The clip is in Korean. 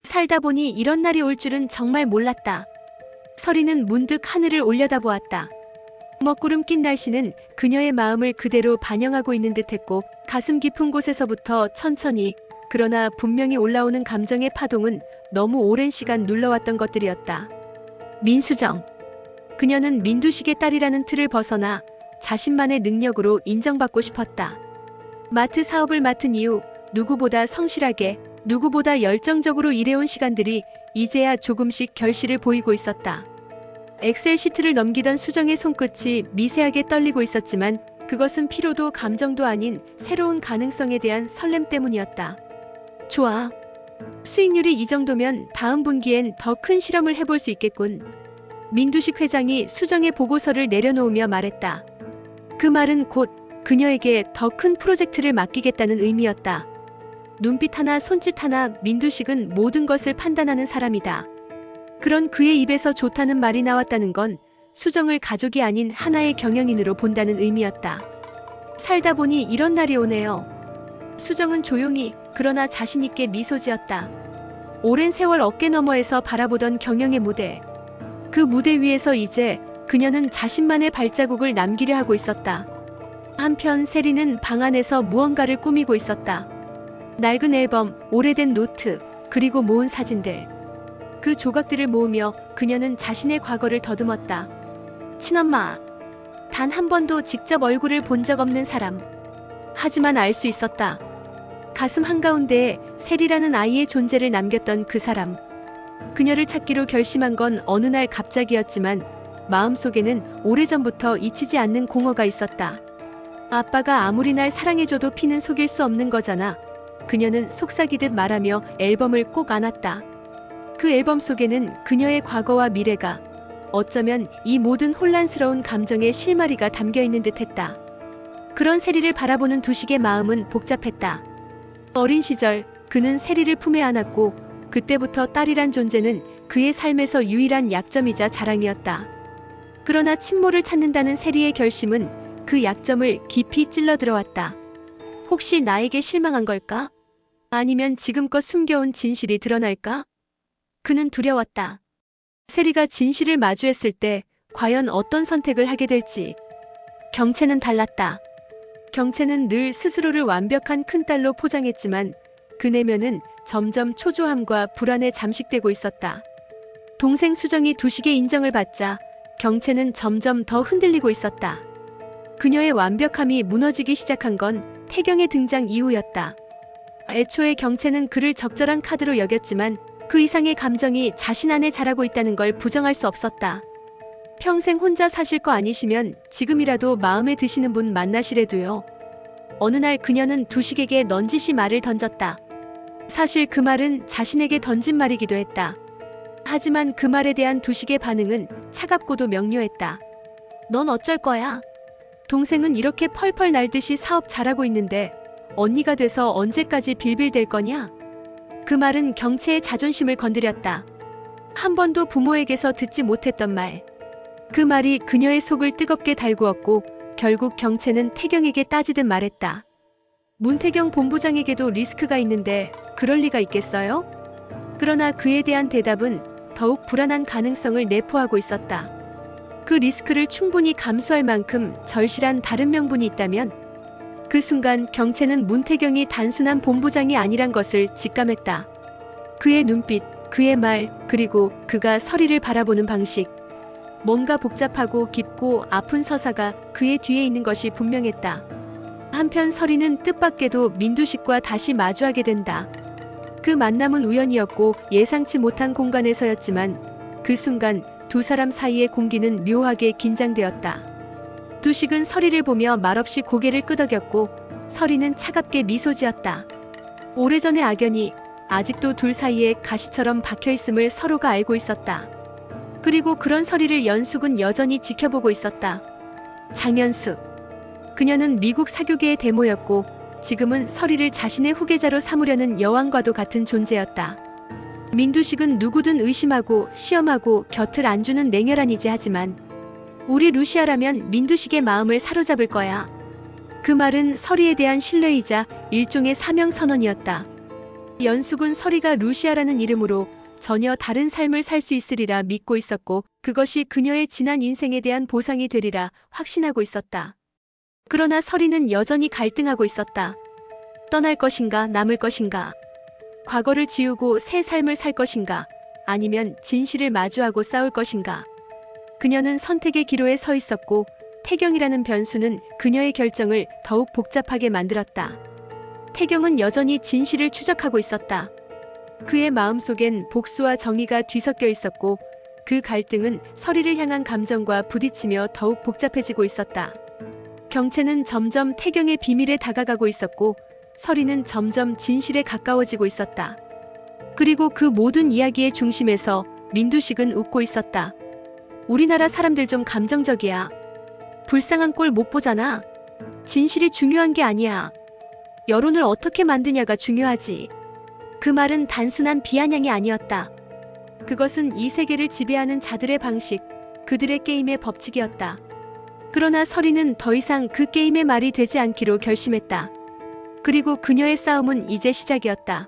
살다 보니 이런 날이 올 줄은 정말 몰랐다. 서리는 문득 하늘을 올려다보았다. 먹구름 낀 날씨는 그녀의 마음을 그대로 반영하고 있는 듯했고 가슴 깊은 곳에서부터 천천히 그러나 분명히 올라오는 감정의 파동은 너무 오랜 시간 눌러왔던 것들이었다. 민수정. 그녀는 민두식의 딸이라는 틀을 벗어나 자신만의 능력으로 인정받고 싶었다. 마트 사업을 맡은 이후 누구보다 성실하게, 누구보다 열정적으로 일해온 시간들이 이제야 조금씩 결실을 보이고 있었다. 엑셀 시트를 넘기던 수정의 손끝이 미세하게 떨리고 있었지만 그것은 피로도 감정도 아닌 새로운 가능성에 대한 설렘 때문이었다. 좋아. 수익률이 이 정도면 다음 분기엔 더 큰 실험을 해볼 수 있겠군. 민두식 회장이 수정의 보고서를 내려놓으며 말했다. 그 말은 곧 그녀에게 더 큰 프로젝트를 맡기겠다는 의미였다. 눈빛 하나 손짓 하나 민두식은 모든 것을 판단하는 사람이다. 그런 그의 입에서 좋다는 말이 나왔다는 건 수정을 가족이 아닌 하나의 경영인으로 본다는 의미였다. 살다 보니 이런 날이 오네요. 수정은 조용히 그러나 자신있게 미소 지었다. 오랜 세월 어깨 너머에서 바라보던 경영의 무대. 그 무대 위에서 이제 그녀는 자신만의 발자국을 남기려 하고 있었다. 한편 세리는 방 안에서 무언가를 꾸미고 있었다. 낡은 앨범, 오래된 노트, 그리고 모은 사진들. 그 조각들을 모으며 그녀는 자신의 과거를 더듬었다. 친엄마. 단 한 번도 직접 얼굴을 본 적 없는 사람. 하지만 알 수 있었다. 가슴 한가운데에 세리라는 아이의 존재를 남겼던 그 사람. 그녀를 찾기로 결심한 건 어느 날 갑자기였지만 마음속에는 오래전부터 잊히지 않는 공허가 있었다. 아빠가 아무리 날 사랑해줘도 피는 속일 수 없는 거잖아. 그녀는 속삭이듯 말하며 앨범을 꼭 안았다. 그 앨범 속에는 그녀의 과거와 미래가, 어쩌면 이 모든 혼란스러운 감정의 실마리가 담겨있는 듯했다. 그런 세리를 바라보는 두식의 마음은 복잡했다. 어린 시절 그는 세리를 품에 안았고 그때부터 딸이란 존재는 그의 삶에서 유일한 약점이자 자랑이었다. 그러나 친모를 찾는다는 세리의 결심은 그 약점을 깊이 찔러 들어왔다. 혹시 나에게 실망한 걸까? 아니면 지금껏 숨겨온 진실이 드러날까? 그는 두려웠다. 세리가 진실을 마주했을 때 과연 어떤 선택을 하게 될지. 경채는 달랐다. 경채는 늘 스스로를 완벽한 큰딸로 포장했지만 그 내면은 점점 초조함과 불안에 잠식되고 있었다. 동생 수정이 두식의 인정을 받자 경채는 점점 더 흔들리고 있었다. 그녀의 완벽함이 무너지기 시작한 건 태경의 등장 이후였다. 애초에 경채는 그를 적절한 카드로 여겼지만 그 이상의 감정이 자신 안에 자라고 있다는 걸 부정할 수 없었다. 평생 혼자 사실 거 아니시면 지금이라도 마음에 드시는 분 만나시래도요. 어느 날 그녀는 두식에게 넌지시 말을 던졌다. 사실 그 말은 자신에게 던진 말이기도 했다. 하지만 그 말에 대한 두식의 반응은 차갑고도 명료했다. 넌 어쩔 거야? 동생은 이렇게 펄펄 날듯이 사업 잘하고 있는데 언니가 돼서 언제까지 빌빌댈 거냐? 그 말은 경채의 자존심을 건드렸다. 한 번도 부모에게서 듣지 못했던 말. 그 말이 그녀의 속을 뜨겁게 달구었고 결국 경채는 태경에게 따지듯 말했다. 문태경 본부장에게도 리스크가 있는데 그럴 리가 있겠어요? 그러나 그에 대한 대답은 더욱 불안한 가능성을 내포하고 있었다. 그 리스크를 충분히 감수할 만큼 절실한 다른 명분이 있다면? 그 순간 경채는 문태경이 단순한 본부장이 아니란 것을 직감했다. 그의 눈빛, 그의 말, 그리고 그가 서리를 바라보는 방식. 뭔가 복잡하고 깊고 아픈 서사가 그의 뒤에 있는 것이 분명했다. 한편 서리는 뜻밖에도 민두식과 다시 마주하게 된다. 그 만남은 우연이었고 예상치 못한 공간에서였지만 그 순간 두 사람 사이의 공기는 묘하게 긴장되었다. 두식은 서리를 보며 말없이 고개를 끄덕였고 서리는 차갑게 미소 지었다. 오래전의 악연이 아직도 둘 사이에 가시처럼 박혀있음을 서로가 알고 있었다. 그리고 그런 서리를 연숙은 여전히 지켜보고 있었다. 장연숙. 그녀는 미국 사교계의 데모였고 지금은 서리를 자신의 후계자로 삼으려는 여왕과도 같은 존재였다. 민두식은 누구든 의심하고 시험하고 곁을 안 주는 냉혈한이지 하지만 우리 루시아라면 민두식의 마음을 사로잡을 거야. 그 말은 서리에 대한 신뢰이자 일종의 사명선언이었다. 연숙은 서리가 루시아라는 이름으로 전혀 다른 삶을 살 수 있으리라 믿고 있었고 그것이 그녀의 지난 인생에 대한 보상이 되리라 확신하고 있었다. 그러나 서리는 여전히 갈등하고 있었다. 떠날 것인가 남을 것인가? 과거를 지우고 새 삶을 살 것인가? 아니면 진실을 마주하고 싸울 것인가? 그녀는 선택의 기로에 서 있었고 태경이라는 변수는 그녀의 결정을 더욱 복잡하게 만들었다. 태경은 여전히 진실을 추적하고 있었다. 그의 마음속엔 복수와 정의가 뒤섞여 있었고 그 갈등은 서리를 향한 감정과 부딪히며 더욱 복잡해지고 있었다. 경채는 점점 태경의 비밀에 다가가고 있었고 서리는 점점 진실에 가까워지고 있었다. 그리고 그 모든 이야기의 중심에서 민두식은 웃고 있었다. 우리나라 사람들 좀 감정적이야. 불쌍한 꼴 못 보잖아. 진실이 중요한 게 아니야. 여론을 어떻게 만드냐가 중요하지. 그 말은 단순한 비아냥이 아니었다. 그것은 이 세계를 지배하는 자들의 방식, 그들의 게임의 법칙이었다. 그러나 서리는 더 이상 그 게임의 말이 되지 않기로 결심했다. 그리고 그녀의 싸움은 이제 시작이었다.